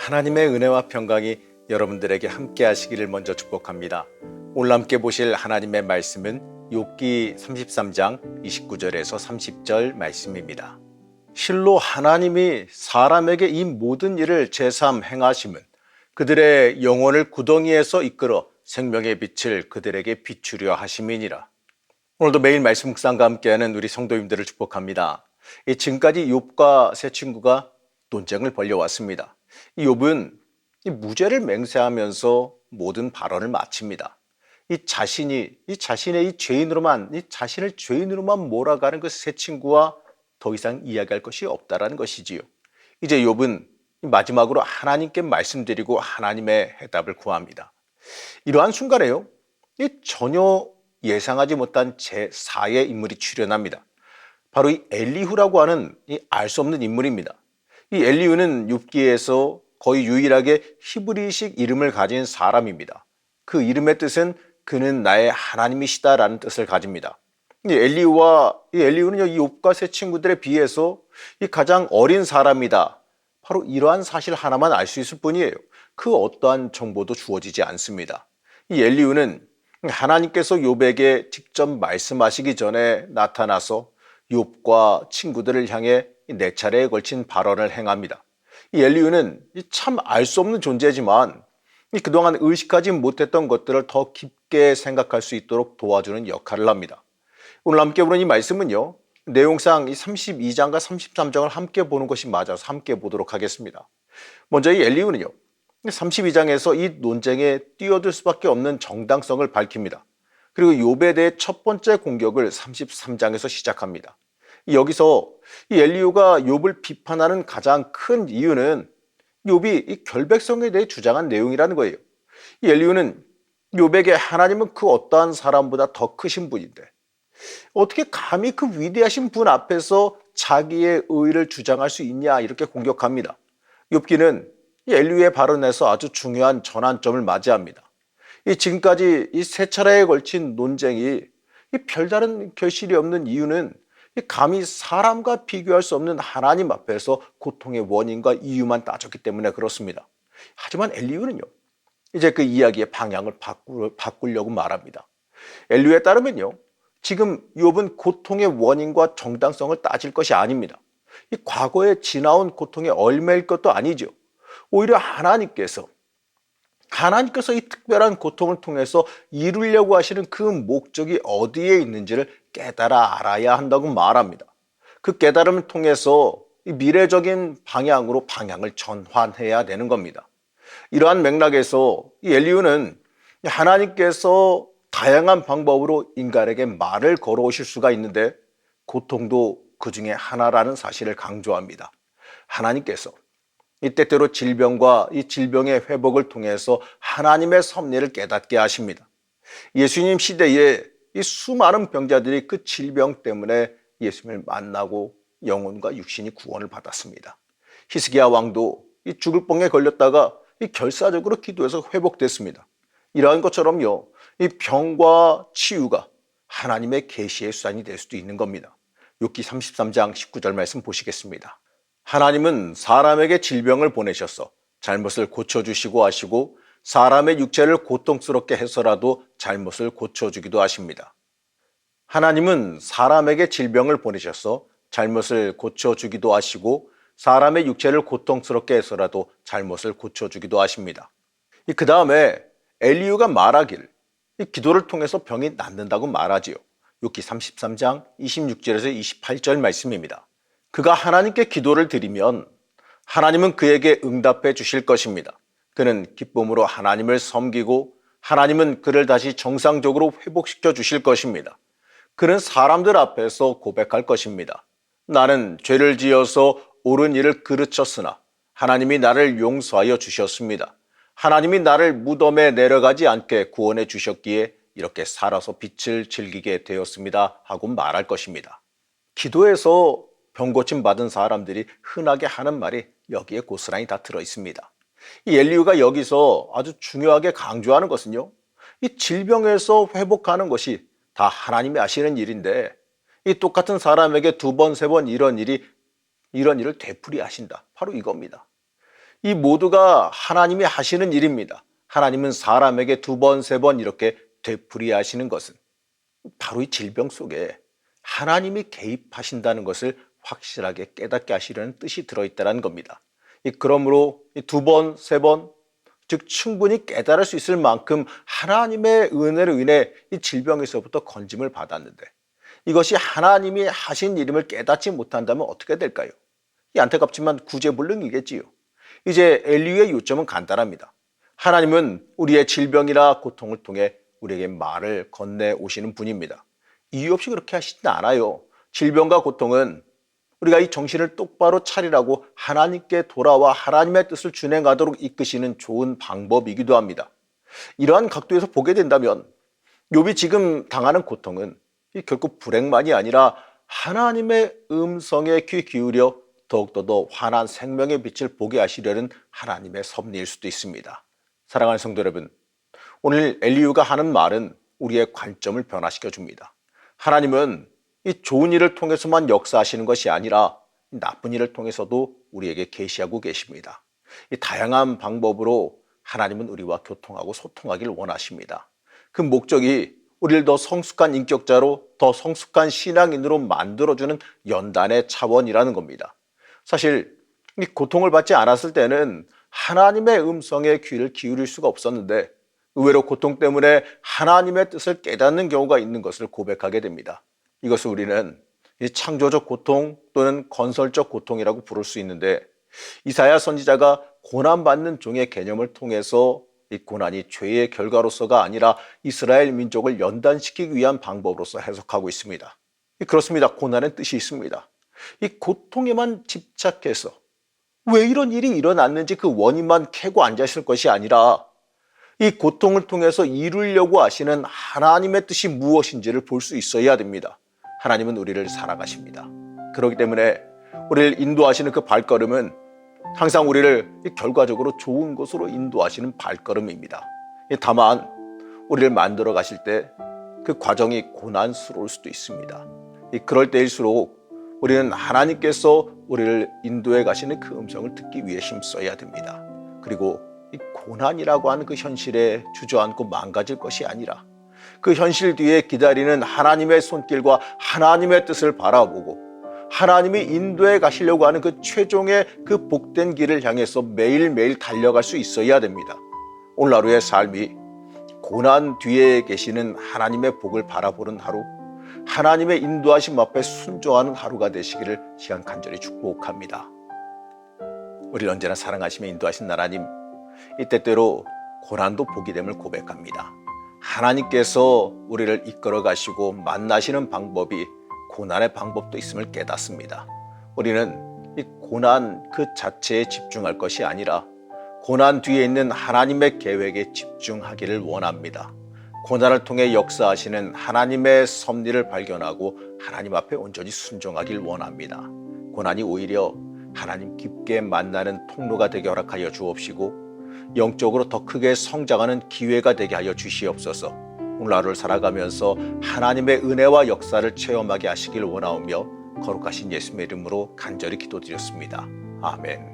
하나님의 은혜와 평강이 여러분들에게 함께 하시기를 먼저 축복합니다. 오늘 함께 보실 하나님의 말씀은 욥기 33장 29절에서 30절 말씀입니다. 실로 하나님이 사람에게 이 모든 일을 제삼 행하심은 그들의 영혼을 구덩이에서 이끌어 생명의 빛을 그들에게 비추려 하심이니라. 오늘도 매일 말씀 묵상과 함께하는 우리 성도님들을 축복합니다. 지금까지 욥과 세 친구가 논쟁을 벌여왔습니다. 이 욥은 무죄를 맹세하면서 모든 발언을 마칩니다. 자신의 자신을 죄인으로만 몰아가는 그 세 친구와 더 이상 이야기할 것이 없다라는 것이지요. 이제 욥은 마지막으로 하나님께 말씀드리고 하나님의 해답을 구합니다. 이러한 순간에요, 전혀 예상하지 못한 제4의 인물이 출현합니다. 바로 이 엘리후라고 하는 알 수 없는 인물입니다. 이 엘리후는 욥기에서 거의 유일하게 히브리식 이름을 가진 사람입니다. 그 이름의 뜻은 그는 나의 하나님이시다라는 뜻을 가집니다. 이 엘리후는 이 욥과 세 친구들에 비해서 이 가장 어린 사람이다. 바로 이러한 사실 하나만 알 수 있을 뿐이에요. 그 어떠한 정보도 주어지지 않습니다. 이 엘리후는 하나님께서 욥에게 직접 말씀하시기 전에 나타나서 욥과 친구들을 향해 네 차례에 걸친 발언을 행합니다. 이 엘리후는 참 알 수 없는 존재지만 그동안 의식하지 못했던 것들을 더 깊게 생각할 수 있도록 도와주는 역할을 합니다. 오늘 함께 보는 이 말씀은요, 내용상 이 32장과 33장을 함께 보는 것이 맞아서 함께 보도록 하겠습니다. 먼저 이 엘리후는요, 32장에서 이 논쟁에 뛰어들 수밖에 없는 정당성을 밝힙니다. 그리고 욥에 대해 첫 번째 공격을 33장에서 시작합니다. 여기서 이 엘리후가 욥을 비판하는 가장 큰 이유는 욥이 이 결백성에 대해 주장한 내용이라는 거예요. 이 엘리후는 욥에게 하나님은 그 어떠한 사람보다 더 크신 분인데 어떻게 감히 그 위대하신 분 앞에서 자기의 의를 주장할 수 있냐, 이렇게 공격합니다. 욥기는 이 엘리후의 발언에서 아주 중요한 전환점을 맞이합니다. 지금까지 이 세 차례에 걸친 논쟁이 별다른 결실이 없는 이유는 감히 사람과 비교할 수 없는 하나님 앞에서 고통의 원인과 이유만 따졌기 때문에 그렇습니다. 하지만 엘리후는요, 이제 그 이야기의 방향을 바꾸려고 말합니다. 엘리후에 따르면요, 지금 욥은 고통의 원인과 정당성을 따질 것이 아닙니다. 이 과거에 지나온 고통의 얼매일 것도 아니죠. 오히려 하나님께서 이 특별한 고통을 통해서 이루려고 하시는 그 목적이 어디에 있는지를 깨달아 알아야 한다고 말합니다. 그 깨달음을 통해서 미래적인 방향으로 방향을 전환해야 되는 겁니다. 이러한 맥락에서 이 엘리후는 하나님께서 다양한 방법으로 인간에게 말을 걸어오실 수가 있는데 고통도 그 중에 하나라는 사실을 강조합니다. 하나님께서 때때로 질병과 이 질병의 회복을 통해서 하나님의 섭리를 깨닫게 하십니다. 예수님 시대에 이 수많은 병자들이 그 질병 때문에 예수님을 만나고 영혼과 육신이 구원을 받았습니다. 히스기야 왕도 이 죽을 병에 걸렸다가 이 결사적으로 기도해서 회복됐습니다. 이러한 것처럼요, 이 병과 치유가 하나님의 계시의 수단이 될 수도 있는 겁니다. 욥기 33장 19절 말씀 보시겠습니다. 하나님은 사람에게 질병을 보내셔서 잘못을 고쳐주시고 하시고 사람의 육체를 고통스럽게 해서라도 잘못을 고쳐주기도 하십니다. 하나님은 사람에게 질병을 보내셔서 잘못을 고쳐주기도 하시고 사람의 육체를 고통스럽게 해서라도 잘못을 고쳐주기도 하십니다. 그 다음에 엘리후가 말하길 기도를 통해서 병이 낫는다고 말하지요. 욥기 33장 26절에서 28절 말씀입니다. 그가 하나님께 기도를 드리면 하나님은 그에게 응답해 주실 것입니다. 그는 기쁨으로 하나님을 섬기고 하나님은 그를 다시 정상적으로 회복시켜 주실 것입니다. 그는 사람들 앞에서 고백할 것입니다. 나는 죄를 지어서 옳은 일을 그르쳤으나 하나님이 나를 용서하여 주셨습니다. 하나님이 나를 무덤에 내려가지 않게 구원해 주셨기에 이렇게 살아서 빛을 즐기게 되었습니다 하고 말할 것입니다. 기도에서 병고침 받은 사람들이 흔하게 하는 말이 여기에 고스란히 다 들어있습니다. 이 엘리후가 여기서 아주 중요하게 강조하는 것은요, 이 질병에서 회복하는 것이 다 하나님이 하시는 일인데 이 똑같은 사람에게 두 번, 세 번 이런 일을 되풀이 하신다. 바로 이겁니다. 이 모두가 하나님이 하시는 일입니다. 하나님은 사람에게 2번, 3번 이렇게 되풀이하시는 것은 바로 이 질병 속에 하나님이 개입하신다는 것을 확실하게 깨닫게 하시려는 뜻이 들어있다는 겁니다. 그러므로 2번, 3번, 즉 충분히 깨달을 수 있을 만큼 하나님의 은혜로 인해 이 질병에서부터 건짐을 받았는데 이것이 하나님이 하신 일임을 깨닫지 못한다면 어떻게 될까요? 이 안타깝지만 구제불능이겠지요. 이제 엘리야의 요점은 간단합니다. 하나님은 우리의 질병이나 고통을 통해 우리에게 말을 건네오시는 분입니다. 이유 없이 그렇게 하시진 않아요. 질병과 고통은 우리가 이 정신을 똑바로 차리라고 하나님께 돌아와 하나님의 뜻을 준행하도록 이끄시는 좋은 방법이기도 합니다. 이러한 각도에서 보게 된다면 욥이 지금 당하는 고통은 결코 불행만이 아니라 하나님의 음성에 귀 기울여 더욱더 더 환한 생명의 빛을 보게 하시려는 하나님의 섭리일 수도 있습니다. 사랑하는 성도 여러분, 오늘 엘리후가 하는 말은 우리의 관점을 변화시켜 줍니다. 하나님은 이 좋은 일을 통해서만 역사하시는 것이 아니라 나쁜 일을 통해서도 우리에게 계시하고 계십니다. 이 다양한 방법으로 하나님은 우리와 교통하고 소통하기를 원하십니다. 그 목적이 우리를 더 성숙한 인격자로, 더 성숙한 신앙인으로 만들어주는 연단의 차원이라는 겁니다. 사실 이 고통을 받지 않았을 때는 하나님의 음성에 귀를 기울일 수가 없었는데 의외로 고통 때문에 하나님의 뜻을 깨닫는 경우가 있는 것을 고백하게 됩니다. 이것을 우리는 창조적 고통 또는 건설적 고통이라고 부를 수 있는데 이사야 선지자가 고난받는 종의 개념을 통해서 이 고난이 죄의 결과로서가 아니라 이스라엘 민족을 연단시키기 위한 방법으로서 해석하고 있습니다. 그렇습니다. 고난의 뜻이 있습니다. 이 고통에만 집착해서 왜 이런 일이 일어났는지 그 원인만 캐고 앉아있을 것이 아니라 이 고통을 통해서 이루려고 하시는 하나님의 뜻이 무엇인지를 볼 수 있어야 됩니다. 하나님은 우리를 사랑하십니다. 그렇기 때문에 우리를 인도하시는 그 발걸음은 항상 우리를 결과적으로 좋은 곳으로 인도하시는 발걸음입니다. 다만 우리를 만들어 가실 때 그 과정이 고난스러울 수도 있습니다. 그럴 때일수록 우리는 하나님께서 우리를 인도해 가시는 그 음성을 듣기 위해 힘써야 됩니다. 그리고 이 고난이라고 하는 그 현실에 주저앉고 망가질 것이 아니라 그 현실 뒤에 기다리는 하나님의 손길과 하나님의 뜻을 바라보고 하나님이 인도해 가시려고 하는 그 최종의 그 복된 길을 향해서 매일매일 달려갈 수 있어야 됩니다. 오늘 하루의 삶이 고난 뒤에 계시는 하나님의 복을 바라보는 하루, 하나님의 인도하심 앞에 순종하는 하루가 되시기를 시간 간절히 축복합니다. 우리를 언제나 사랑하시며 인도하신 하나님, 이 때때로 고난도 복이 됨을 고백합니다. 하나님께서 우리를 이끌어 가시고 만나시는 방법이 고난의 방법도 있음을 깨닫습니다. 우리는 이 고난 그 자체에 집중할 것이 아니라 고난 뒤에 있는 하나님의 계획에 집중하기를 원합니다. 고난을 통해 역사하시는 하나님의 섭리를 발견하고 하나님 앞에 온전히 순종하길 원합니다. 고난이 오히려 하나님 깊게 만나는 통로가 되게 허락하여 주옵시고 영적으로 더 크게 성장하는 기회가 되게 하여 주시옵소서. 오늘 하루를 살아가면서 하나님의 은혜와 역사를 체험하게 하시길 원하오며 거룩하신 예수님의 이름으로 간절히 기도드렸습니다. 아멘.